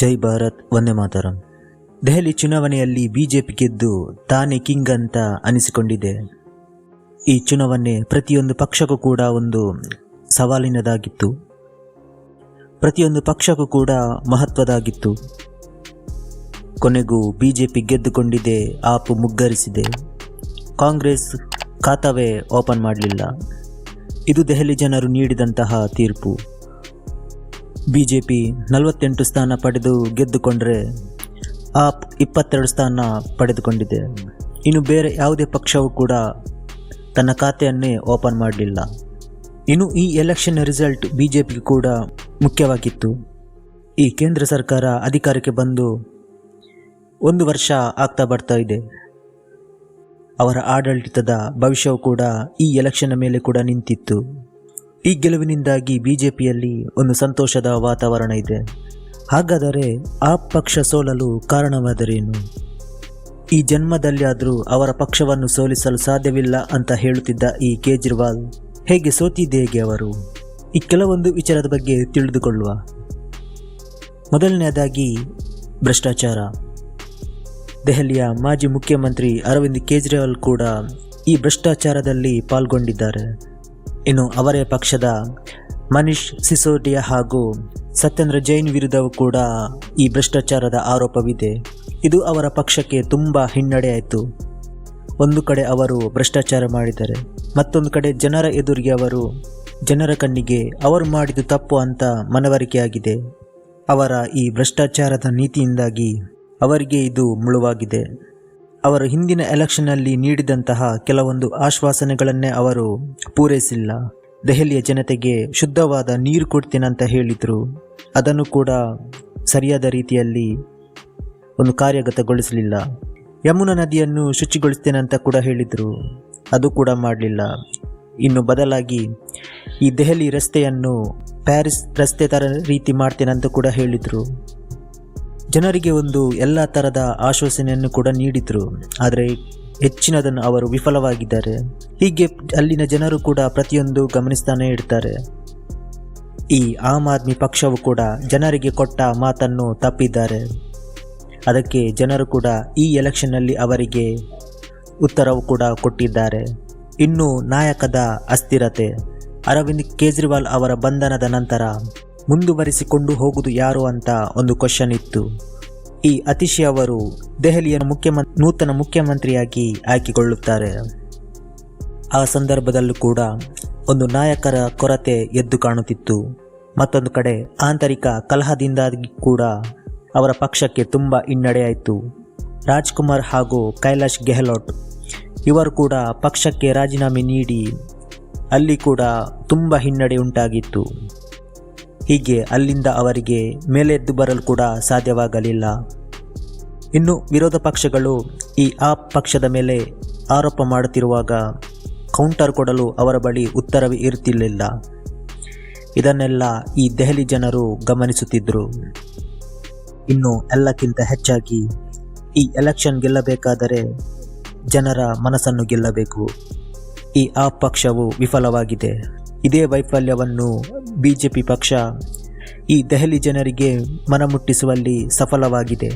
ಜೈ ಭಾರತ್, ವಂದೇ ಮಾತರಂ. ದೆಹಲಿ ಚುನಾವಣೆಯಲ್ಲಿ ಬಿಜೆಪಿ ಗೆದ್ದು ತಾನೇ ಕಿಂಗ್ ಅಂತ ಅನಿಸಿಕೊಂಡಿದೆ. ಈ ಚುನಾವಣೆ ಪ್ರತಿಯೊಂದು ಪಕ್ಷಕ್ಕೂ ಕೂಡ ಒಂದು ಸವಾಲಿನದಾಗಿತ್ತು, ಪ್ರತಿಯೊಂದು ಪಕ್ಷಕ್ಕೂ ಕೂಡ ಮಹತ್ವದಾಗಿತ್ತು. ಕೊನೆಗೂ ಬಿಜೆಪಿ ಗೆದ್ದುಕೊಂಡಿದೆ, ಆಪ್ ಮುಗ್ಗರಿಸಿದೆ. ಕಾಂಗ್ರೆಸ್ ಖಾತಾವೇ ಓಪನ್ ಮಾಡಲಿಲ್ಲ. ಇದು ದೆಹಲಿ ಜನರು ನೀಡಿದಂತಹ ತೀರ್ಪು. ಬಿಜೆಪಿ 48 ಸ್ಥಾನ ಪಡೆದು ಗೆದ್ದುಕೊಂಡ್ರೆ ಆಪ್ 22 ಸ್ಥಾನ ಪಡೆದುಕೊಂಡಿದೆ. ಇನ್ನು ಬೇರೆ ಯಾವುದೇ ಪಕ್ಷವೂ ಕೂಡ ತನ್ನ ಖಾತೆಯನ್ನೇ ಓಪನ್ ಮಾಡಲಿಲ್ಲ. ಇನ್ನು ಈ ಎಲೆಕ್ಷನ್ ರಿಸಲ್ಟ್ ಬಿಜೆಪಿಗೆ ಕೂಡ ಮುಖ್ಯವಾಗಿತ್ತು. ಈ ಕೇಂದ್ರ ಸರ್ಕಾರ ಅಧಿಕಾರಕ್ಕೆ ಬಂದು 1 ವರ್ಷ ಆಗ್ತಾ ಬರ್ತಾ ಇದೆ. ಅವರ ಆಡಳಿತದ ಭವಿಷ್ಯವು ಕೂಡ ಈ ಎಲೆಕ್ಷನ್ ಮೇಲೆ ಕೂಡ ನಿಂತಿತ್ತು. ಈ ಗೆಲುವಿನಿಂದಾಗಿ ಬಿಜೆಪಿಯಲ್ಲಿ ಒಂದು ಸಂತೋಷದ ವಾತಾವರಣ ಇದೆ. ಹಾಗಾದರೆ ಆ ಪಕ್ಷ ಸೋಲಲು ಕಾರಣವಾದರೇನು? ಈ ಜನ್ಮದಲ್ಲಿಯಾದರೂ ಅವರ ಪಕ್ಷವನ್ನು ಸೋಲಿಸಲು ಸಾಧ್ಯವಿಲ್ಲ ಅಂತ ಹೇಳುತ್ತಿದ್ದ ಈ ಕೇಜ್ರಿವಾಲ್ ಹೇಗೆ ಸೋತಿದ್ದೇಗೆ ಅವರು? ಈ ಕೆಲವೊಂದು ವಿಚಾರದ ಬಗ್ಗೆ ತಿಳಿದುಕೊಳ್ಳುವ. ಮೊದಲನೆಯದಾಗಿ ಭ್ರಷ್ಟಾಚಾರ. ದೆಹಲಿಯ ಮಾಜಿ ಮುಖ್ಯಮಂತ್ರಿ ಅರವಿಂದ್ ಕೇಜ್ರಿವಾಲ್ ಕೂಡ ಈ ಭ್ರಷ್ಟಾಚಾರದಲ್ಲಿ ಪಾಲ್ಗೊಂಡಿದ್ದಾರೆ. ಇನ್ನು ಅವರೇ ಪಕ್ಷದ ಮನೀಶ್ ಸಿಸೋಡಿಯಾ ಹಾಗೂ ಸತ್ಯೇಂದ್ರ ಜೈನ್ ವಿರುದ್ಧವೂ ಕೂಡ ಈ ಭ್ರಷ್ಟಾಚಾರದ ಆರೋಪವಿದೆ. ಇದು ಅವರ ಪಕ್ಷಕ್ಕೆ ತುಂಬ ಹಿನ್ನಡೆಯಾಯಿತು. ಒಂದು ಕಡೆ ಅವರು ಭ್ರಷ್ಟಾಚಾರ ಮಾಡಿದ್ದಾರೆ, ಮತ್ತೊಂದು ಕಡೆ ಜನರ ಎದುರಿಗೆ ಜನರ ಕಣ್ಣಿಗೆ ಅವರು ಮಾಡಿದ್ದು ತಪ್ಪು ಅಂತ ಮನವರಿಕೆಯಾಗಿದೆ. ಅವರ ಈ ಭ್ರಷ್ಟಾಚಾರದ ನೀತಿಯಿಂದಾಗಿ ಅವರಿಗೆ ಇದು ಮುಳುವಾಗಿದೆ. ಅವರು ಹಿಂದಿನ ಎಲೆಕ್ಷನ್ನಲ್ಲಿ ನೀಡಿದಂತಹ ಕೆಲವೊಂದು ಆಶ್ವಾಸನೆಗಳನ್ನೇ ಅವರು ಪೂರೈಸಿಲ್ಲ. ದೆಹಲಿಯ ಜನತೆಗೆ ಶುದ್ಧವಾದ ನೀರು ಕೊಡ್ತೇನಂತ ಹೇಳಿದರು, ಅದನ್ನು ಕೂಡ ಸರಿಯಾದ ರೀತಿಯಲ್ಲಿ ಒಂದು ಕಾರ್ಯಗತಗೊಳಿಸಲಿಲ್ಲ. ಯಮುನಾ ನದಿಯನ್ನು ಶುಚಿಗೊಳಿಸ್ತೇನಂತ ಕೂಡ ಹೇಳಿದರು, ಅದು ಕೂಡ ಮಾಡಲಿಲ್ಲ. ಇನ್ನು ಬದಲಾಗಿ ಈ ದೆಹಲಿ ರಸ್ತೆಯನ್ನು ಪ್ಯಾರಿಸ್ ರಸ್ತೆ ಥರ ರೀತಿ ಮಾಡ್ತೇನಂತ ಕೂಡ ಹೇಳಿದರು. ಜನರಿಗೆ ಒಂದು ಎಲ್ಲ ಥರದ ಆಶ್ವಾಸನೆಯನ್ನು ಕೂಡ ನೀಡಿದರು, ಆದರೆ ಹೆಚ್ಚಿನದನ್ನು ಅವರು ವಿಫಲವಾಗಿದ್ದಾರೆ. ಹೀಗೆ ಅಲ್ಲಿನ ಜನರು ಕೂಡ ಪ್ರತಿಯೊಂದು ಗಮನಿಸ್ತಾನೆ ಇಡ್ತಾರೆ. ಈ ಆಮ್ ಆದ್ಮಿ ಪಕ್ಷವು ಕೂಡ ಜನರಿಗೆ ಕೊಟ್ಟ ಮಾತನ್ನು ತಪ್ಪಿದ್ದಾರೆ. ಅದಕ್ಕೆ ಜನರು ಕೂಡ ಈ ಎಲೆಕ್ಷನ್ನಲ್ಲಿ ಅವರಿಗೆ ಉತ್ತರವು ಕೂಡ ಕೊಟ್ಟಿದ್ದಾರೆ. ಇನ್ನು ನಾಯಕದ ಅಸ್ಥಿರತೆ. ಅರವಿಂದ್ ಕೇಜ್ರಿವಾಲ್ ಅವರ ಬಂಧನದ ನಂತರ ಮುಂದುವರಿಸಿಕೊಂಡು ಹೋಗುವುದು ಯಾರು ಅಂತ ಒಂದು ಕ್ವಶನ್ ಇತ್ತು. ಈ ಅತಿಶಿ ಅವರು ದೆಹಲಿಯ ನೂತನ ಮುಖ್ಯಮಂತ್ರಿಯಾಗಿ ಆಯ್ಕೆಗೊಳ್ಳುತ್ತಾರೆ. ಆ ಸಂದರ್ಭದಲ್ಲೂ ಕೂಡ ಒಂದು ನಾಯಕರ ಕೊರತೆ ಎದ್ದು ಕಾಣುತ್ತಿತ್ತು. ಮತ್ತೊಂದು ಕಡೆ ಆಂತರಿಕ ಕಲಹದಿಂದಾಗಿ ಕೂಡ ಅವರ ಪಕ್ಷಕ್ಕೆ ತುಂಬ ಹಿನ್ನಡೆಯಾಯಿತು. ರಾಜ್ಕುಮಾರ್ ಹಾಗೂ ಕೈಲಾಶ್ ಗೆಹ್ಲೋಟ್ ಇವರು ಕೂಡ ಪಕ್ಷಕ್ಕೆ ರಾಜೀನಾಮೆ ನೀಡಿ ಅಲ್ಲಿ ಕೂಡ ತುಂಬ ಹಿನ್ನಡೆ ಉಂಟಾಗಿತ್ತು. ಹೀಗೆ ಅಲ್ಲಿಂದ ಅವರಿಗೆ ಮೇಲೆದ್ದು ಬರಲು ಕೂಡ ಸಾಧ್ಯವಾಗಲಿಲ್ಲ. ಇನ್ನು ವಿರೋಧ ಪಕ್ಷಗಳು ಈ ಆಪ್ ಪಕ್ಷದ ಮೇಲೆ ಆರೋಪ ಮಾಡುತ್ತಿರುವಾಗ ಕೌಂಟರ್ ಕೊಡಲು ಅವರ ಬಳಿ ಉತ್ತರವೇ ಇರುತ್ತಿರಲಿಲ್ಲ. ಇದನ್ನೆಲ್ಲ ಈ ದೆಹಲಿ ಜನರು ಗಮನಿಸುತ್ತಿದ್ದರು. ಇನ್ನು ಎಲ್ಲಕ್ಕಿಂತ ಹೆಚ್ಚಾಗಿ ಈ ಎಲೆಕ್ಷನ್ ಗೆಲ್ಲಬೇಕಾದರೆ ಜನರ ಮನಸ್ಸನ್ನು ಗೆಲ್ಲಬೇಕು. ಈ ಆಪ್ ಪಕ್ಷವು ವಿಫಲವಾಗಿದೆ. ಇದೇ ವೈಫಲ್ಯವನ್ನು ಬಿಜೆಪಿ ಪಕ್ಷ ಈ ದೆಹಲಿ ಜನರಿಗೆ ಮನಮುಟ್ಟಿಸುವಲ್ಲಿ ಸಫಲವಾಗಿದೆ.